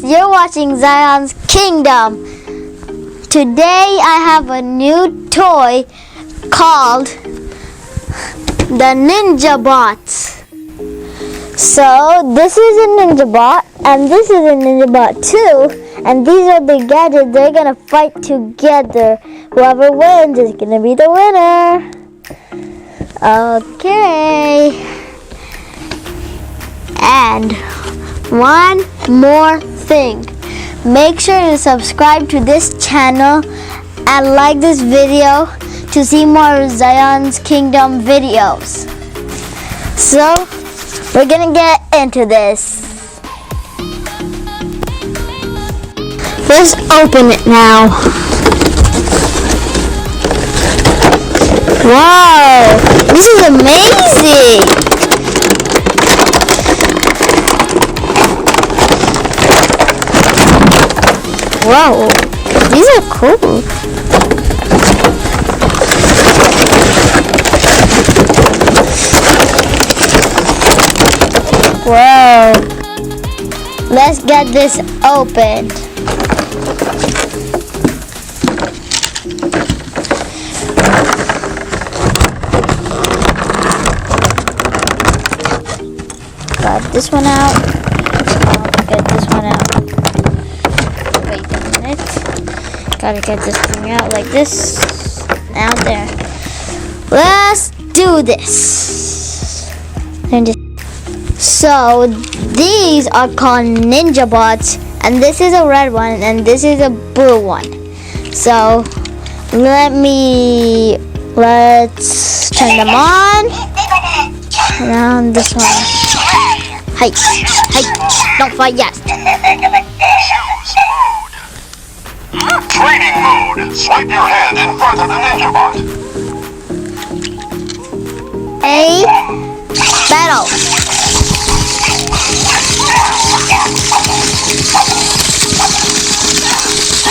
you're watching Zion's Kingdom. Today I have a new toy called the Ninja Bots. So this is a Ninja Bot and this is a Ninja Bot too. And these are the gadgets. They're gonna fight together. Whoever wins is gonna be the winner. Okay. And one more thing. Make sure to subscribe to this channel and like this video to see more Zion's Kingdom videos. So, we're gonna get into this. Let's open it now. Wow, this is amazing. Wow, these are cool. Wow. Let's get this opened. Got this one out. Get this one out. Wait a minute. Gotta get this thing out like this. Now there. Let's do this. So these are called Ninja Bots, and this is a red one and this is a blue one. So let's turn them on. Around this one. Hey, don't fight yet. Choose mode. Training mode. Swipe your hand in front of the Ninja Bot. A battle.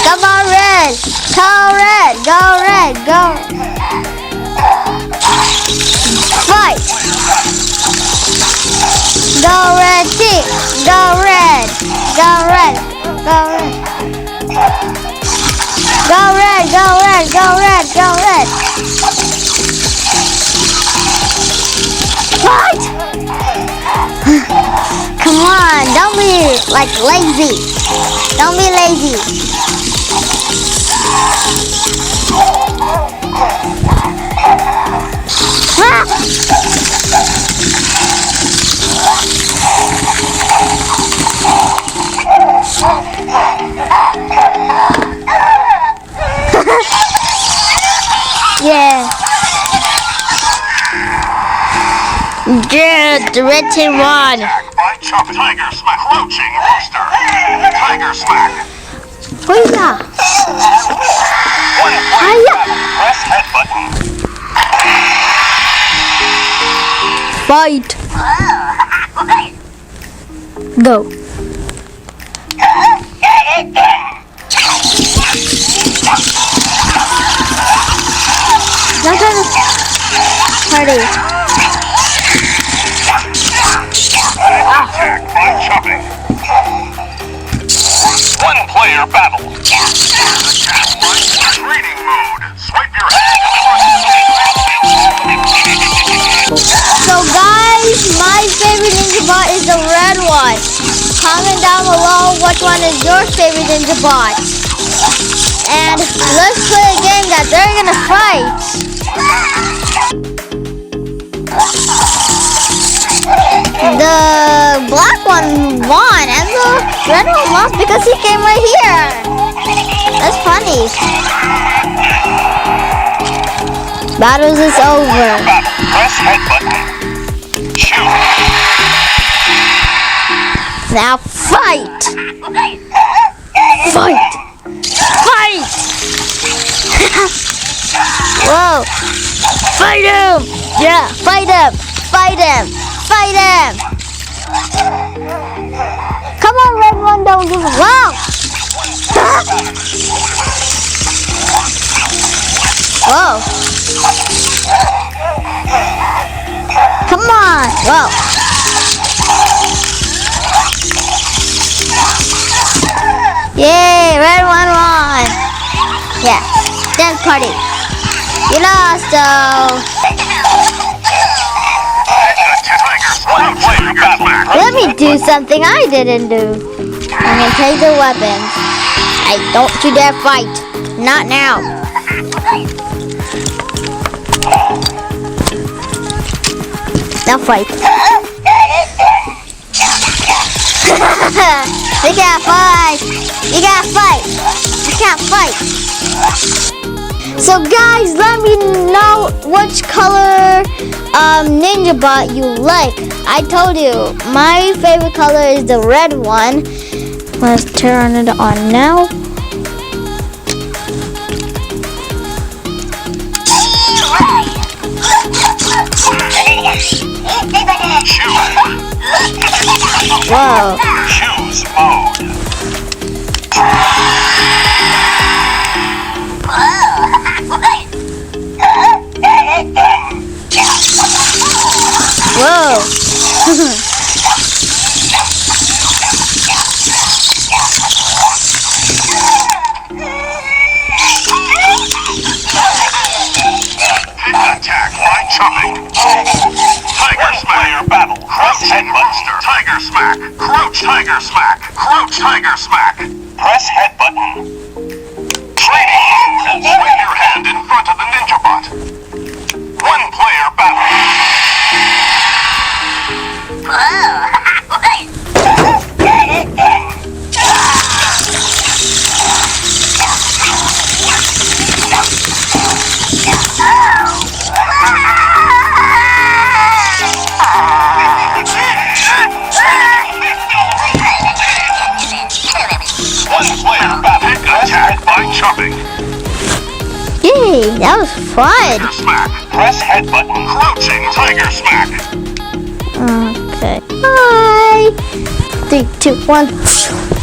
Come on, red. Go red. Go red. Go. Fight. Go red team. Go red. Go red. Go red. Go red. Go red. Go red. Go red. Fight. Come on. Don't be like lazy. Don't be lazy. Yeah. Yeah, the red team won. Tiger Smack. Crouching Rooster. Tiger Smack. Hoya. Press head button. Fight. Go. Now go to party. Attack by chopping. One player battle. Training mode. Swipe your hand. So guys, my favorite Ninja Bot is the red one. Comment down below which one is your favorite Ninja Bot. And let's play a game that they're gonna fight. The black one won and the red one lost because he came right here. That's funny. Battles is over. Press head button. Choose. Now fight! Fight! Fight! Whoa! Fight him! Yeah, fight him! Fight him! Fight him! Come on, red one, don't give up. Wow! Whoa! Come on! Whoa! third party. You lost, though. Let me do something I didn't do. I'm gonna take the weapons. Hey, don't you dare fight. Not now. Now fight. You can't fight. You gotta fight. You can't fight. So guys, let me know which color Ninja Bot you like. I told you, my favorite color is the red one. Let's turn it on now. Whoa. Choose mode. Whoa. Attack by chopping. Tiger Smack. Battle. Crouch head monster. Tiger Smack. Crouch Tiger Smack. Crouch Tiger Smack. Press head button. Training mode. Swing your hand in front of the Ninja Bot. One player battle. One player battle. Attack by chopping. Yay, that was fun. Tiger Smack. Press head button. Crouching Tiger Smack. Okay. Bye. 3, 2, 1.